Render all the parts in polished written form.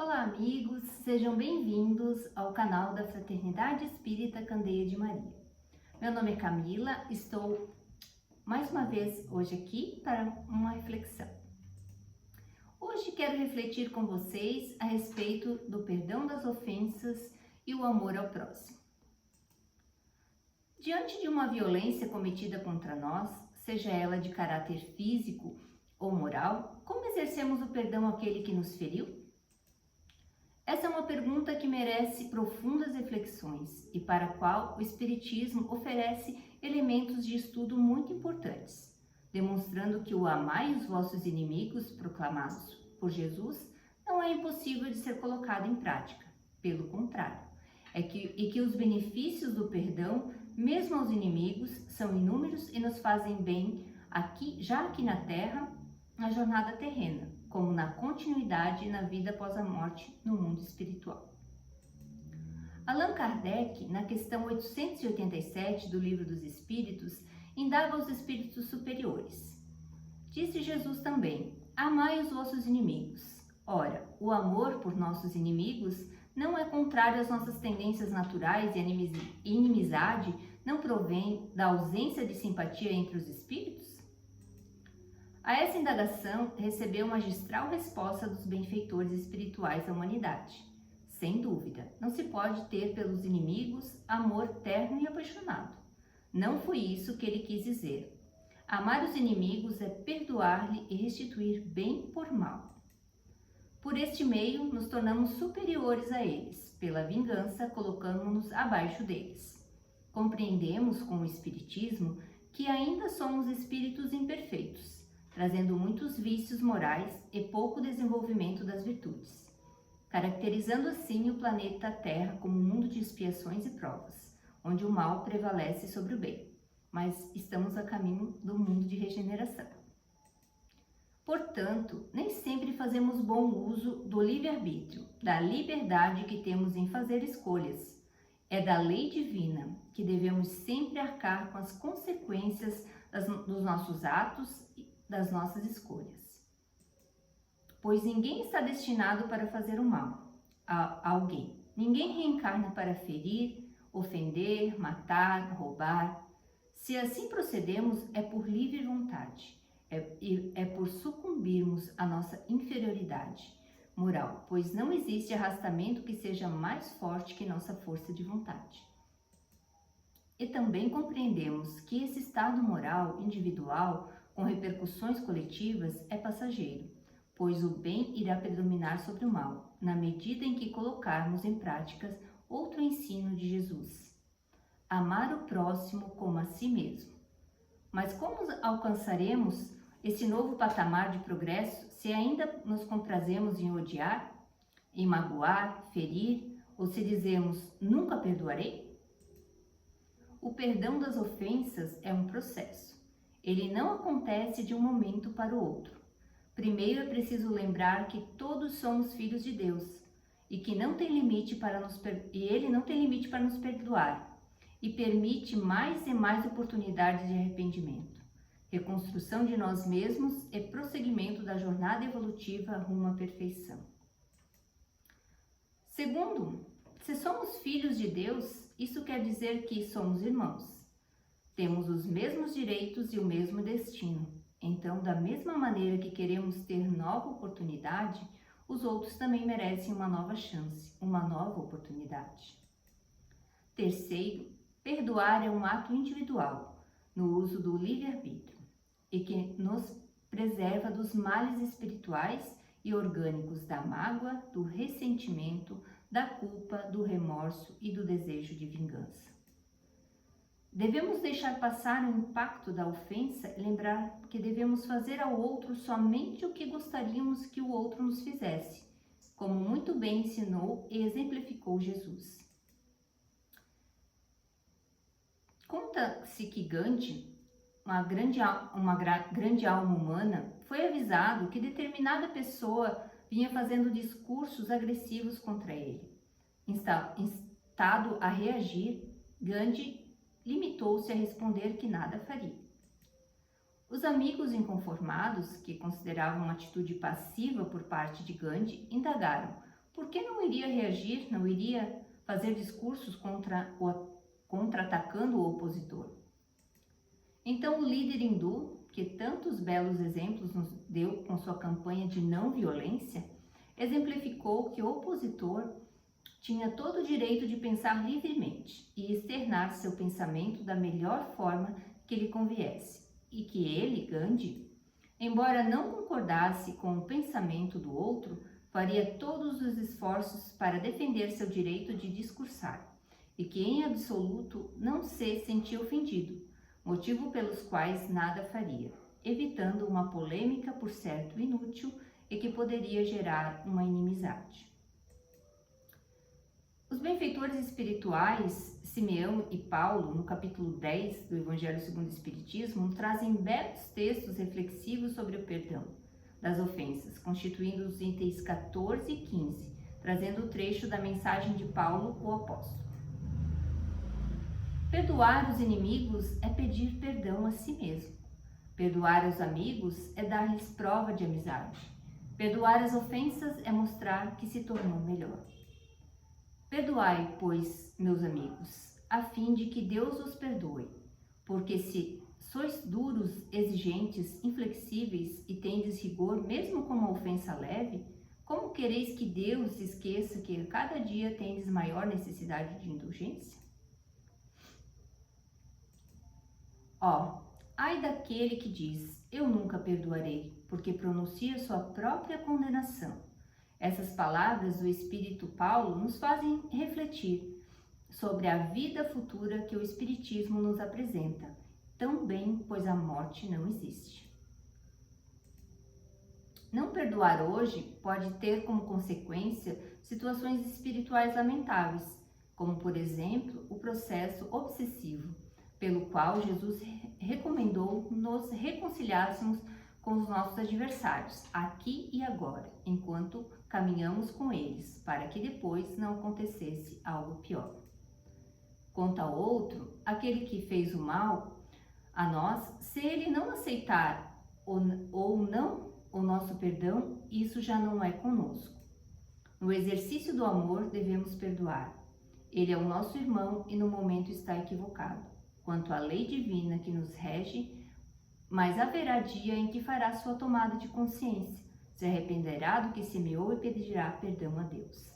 Olá, amigos, sejam bem-vindos ao canal da Fraternidade Espírita Candeia de Maria. Meu nome é Camila, estou mais uma vez hoje aqui para uma reflexão. Hoje quero refletir com vocês a respeito do perdão das ofensas e o amor ao próximo. Diante de uma violência cometida contra nós, seja ela de caráter físico ou moral, como exercemos o perdão àquele que nos feriu? Essa é uma pergunta que merece profundas reflexões e para a qual o Espiritismo oferece elementos de estudo muito importantes, demonstrando que o amai os vossos inimigos, proclamados por Jesus, não é impossível de ser colocado em prática. Pelo contrário, que os benefícios do perdão, mesmo aos inimigos, são inúmeros e nos fazem bem já aqui na Terra, na jornada terrena, como na continuidade na vida após a morte no mundo espiritual. Allan Kardec, na questão 887 do Livro dos Espíritos, indaga aos espíritos superiores. Disse Jesus também: amai os vossos inimigos. Ora, o amor por nossos inimigos não é contrário às nossas tendências naturais e inimizade não provém da ausência de simpatia entre os espíritos? A essa indagação recebeu magistral resposta dos benfeitores espirituais da humanidade. Sem dúvida, não se pode ter pelos inimigos amor terno e apaixonado. Não foi isso que ele quis dizer. Amar os inimigos é perdoar-lhe e restituir bem por mal. Por este meio, nos tornamos superiores a eles, pela vingança, colocando-nos abaixo deles. Compreendemos com o Espiritismo que ainda somos espíritos imperfeitos, trazendo muitos vícios morais e pouco desenvolvimento das virtudes, caracterizando assim o planeta Terra como um mundo de expiações e provas, onde o mal prevalece sobre o bem, mas estamos a caminho do mundo de regeneração. Portanto, nem sempre fazemos bom uso do livre-arbítrio, da liberdade que temos em fazer escolhas. É da lei divina que devemos sempre arcar com as consequências dos nossos atos das nossas escolhas. Pois ninguém está destinado para fazer o mal a alguém. Ninguém reencarna para ferir, ofender, matar, roubar. Se assim procedemos, é por livre vontade, é por sucumbirmos à nossa inferioridade moral, pois não existe arrastamento que seja mais forte que nossa força de vontade. E também compreendemos que esse estado moral individual com repercussões coletivas é passageiro, pois o bem irá predominar sobre o mal, na medida em que colocarmos em prática outro ensino de Jesus: amar o próximo como a si mesmo. Mas como alcançaremos esse novo patamar de progresso se ainda nos comprazemos em odiar, em magoar, ferir, ou se dizemos nunca perdoarei? O perdão das ofensas é um processo. Ele não acontece de um momento para o outro. Primeiro é preciso lembrar que todos somos filhos de Deus e que ele não tem limite para nos perdoar e permite mais e mais oportunidades de arrependimento, reconstrução de nós mesmos e prosseguimento da jornada evolutiva rumo à perfeição. Segundo, se somos filhos de Deus, isso quer dizer que somos irmãos. Temos os mesmos direitos e o mesmo destino. Então, da mesma maneira que queremos ter nova oportunidade, os outros também merecem uma nova chance, uma nova oportunidade. Terceiro, perdoar é um ato individual, no uso do livre-arbítrio, e que nos preserva dos males espirituais e orgânicos da mágoa, do ressentimento, da culpa, do remorso e do desejo de vingança. Devemos deixar passar o impacto da ofensa e lembrar que devemos fazer ao outro somente o que gostaríamos que o outro nos fizesse, como muito bem ensinou e exemplificou Jesus. Conta-se que Gandhi, uma grande alma humana, foi avisado que determinada pessoa vinha fazendo discursos agressivos contra ele. Instado a reagir, Gandhi limitou-se a responder que nada faria. Os amigos inconformados, que consideravam uma atitude passiva por parte de Gandhi, indagaram por que não iria reagir, não iria fazer discursos contra-atacando o opositor? Então o líder hindu, que tantos belos exemplos nos deu com sua campanha de não violência, exemplificou que o opositor tinha todo o direito de pensar livremente e externar seu pensamento da melhor forma que lhe conviesse, e que ele, Gandhi, embora não concordasse com o pensamento do outro, faria todos os esforços para defender seu direito de discursar, e que em absoluto não se sentia ofendido, motivo pelos quais nada faria, evitando uma polêmica por certo inútil e que poderia gerar uma inimizade. Os benfeitores espirituais, Simeão e Paulo, no capítulo 10 do Evangelho segundo o Espiritismo, trazem belos textos reflexivos sobre o perdão das ofensas, constituindo os itens 14 e 15, trazendo o trecho da mensagem de Paulo, o apóstolo. Perdoar os inimigos é pedir perdão a si mesmo. Perdoar os amigos é dar-lhes prova de amizade. Perdoar as ofensas é mostrar que se tornou melhor. Perdoai, pois, meus amigos, a fim de que Deus os perdoe, porque se sois duros, exigentes, inflexíveis e tendes rigor, mesmo com uma ofensa leve, como quereis que Deus esqueça que a cada dia tendes maior necessidade de indulgência? Ai daquele que diz, eu nunca perdoarei, porque pronuncia sua própria condenação. Essas palavras do Espírito Paulo nos fazem refletir sobre a vida futura que o Espiritismo nos apresenta, tão bem, pois a morte não existe. Não perdoar hoje pode ter como consequência situações espirituais lamentáveis, como, por exemplo, o processo obsessivo, pelo qual Jesus recomendou nos reconciliássemos com os nossos adversários, aqui e agora, enquanto caminhamos com eles, para que depois não acontecesse algo pior. Quanto ao outro, aquele que fez o mal a nós, se ele não aceitar ou não o nosso perdão, isso já não é conosco. No exercício do amor, devemos perdoar. Ele é o nosso irmão e no momento está equivocado quanto à lei divina que nos rege, mas haverá dia em que fará sua tomada de consciência, se arrependerá do que semeou e pedirá perdão a Deus.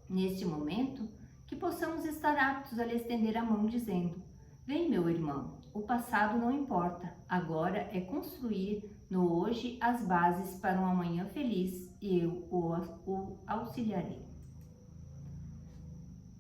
Neste momento, que possamos estar aptos a lhe estender a mão dizendo, vem meu irmão, o passado não importa, agora é construir no hoje as bases para um amanhã feliz e eu o auxiliarei.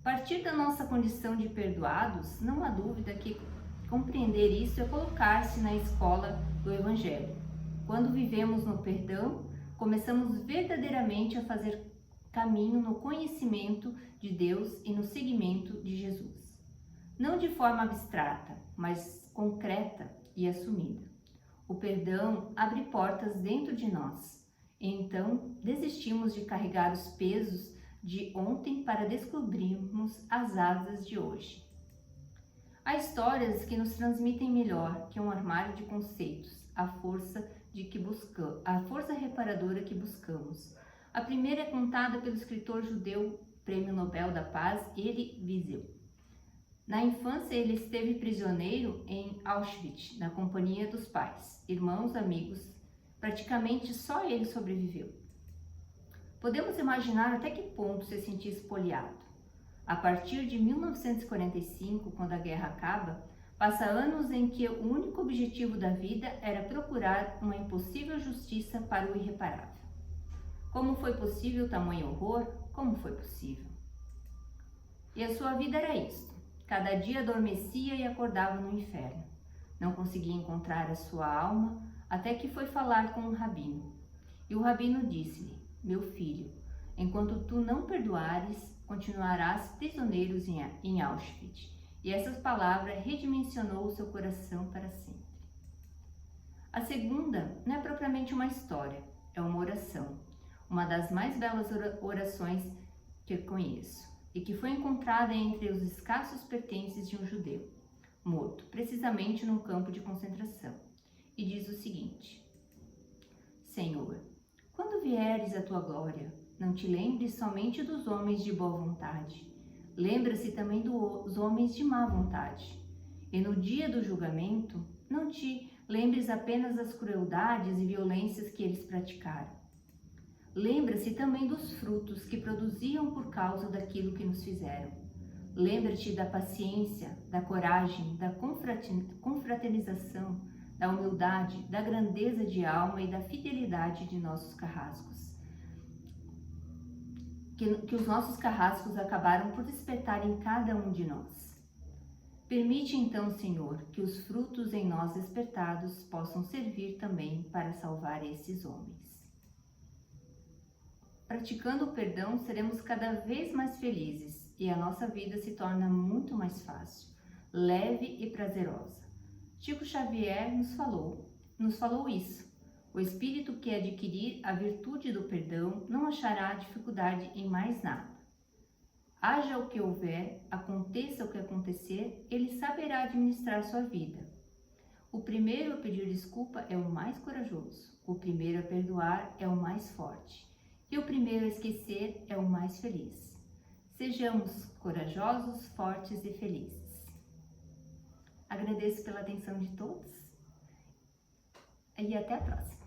A partir da nossa condição de perdoados, não há dúvida que compreender isso é colocar-se na escola do Evangelho. Quando vivemos no perdão, começamos verdadeiramente a fazer caminho no conhecimento de Deus e no seguimento de Jesus. Não de forma abstrata, mas concreta e assumida. O perdão abre portas dentro de nós. Então, desistimos de carregar os pesos de ontem para descobrirmos as asas de hoje. Há histórias que nos transmitem melhor que um armário de conceitos, a força reparadora que buscamos. A primeira é contada pelo escritor judeu, Prêmio Nobel da Paz, Elie Wiesel. Na infância, ele esteve prisioneiro em Auschwitz, na companhia dos pais, irmãos, amigos. Praticamente só ele sobreviveu. Podemos imaginar até que ponto se sentia espoliado. A partir de 1945, quando a guerra acaba, passa anos em que o único objetivo da vida era procurar uma impossível justiça para o irreparável. Como foi possível tamanho horror? Como foi possível? E a sua vida era isto. Cada dia adormecia e acordava no inferno. Não conseguia encontrar a sua alma, até que foi falar com um rabino. E o rabino disse-lhe, meu filho, enquanto tu não perdoares, continuarás prisioneiro em Auschwitz. E essas palavras redimensionou o seu coração para sempre. A segunda não é propriamente uma história, é uma oração. Uma das mais belas orações que eu conheço e que foi encontrada entre os escassos pertences de um judeu, morto, precisamente num campo de concentração. E diz o seguinte, Senhor, quando vieres a tua glória, Não te lembres somente dos homens de boa vontade. Lembra-se também dos homens de má vontade. E no dia do julgamento, não te lembres apenas das crueldades e violências que eles praticaram. Lembra-se também dos frutos que produziam por causa daquilo que nos fizeram. Lembra-te da paciência, da coragem, da confraternização, da humildade, da grandeza de alma e da fidelidade de nossos carrascos. Que os nossos carrascos acabaram por despertar em cada um de nós. Permite então, Senhor, que os frutos em nós despertados possam servir também para salvar esses homens. Praticando o perdão, seremos cada vez mais felizes e a nossa vida se torna muito mais fácil, leve e prazerosa. Chico Xavier nos falou isso. O espírito que adquirir a virtude do perdão não achará dificuldade em mais nada. Haja o que houver, aconteça o que acontecer, ele saberá administrar sua vida. O primeiro a pedir desculpa é o mais corajoso, o primeiro a perdoar é o mais forte. E o primeiro a esquecer é o mais feliz. Sejamos corajosos, fortes e felizes. Agradeço pela atenção de todos e até a próxima.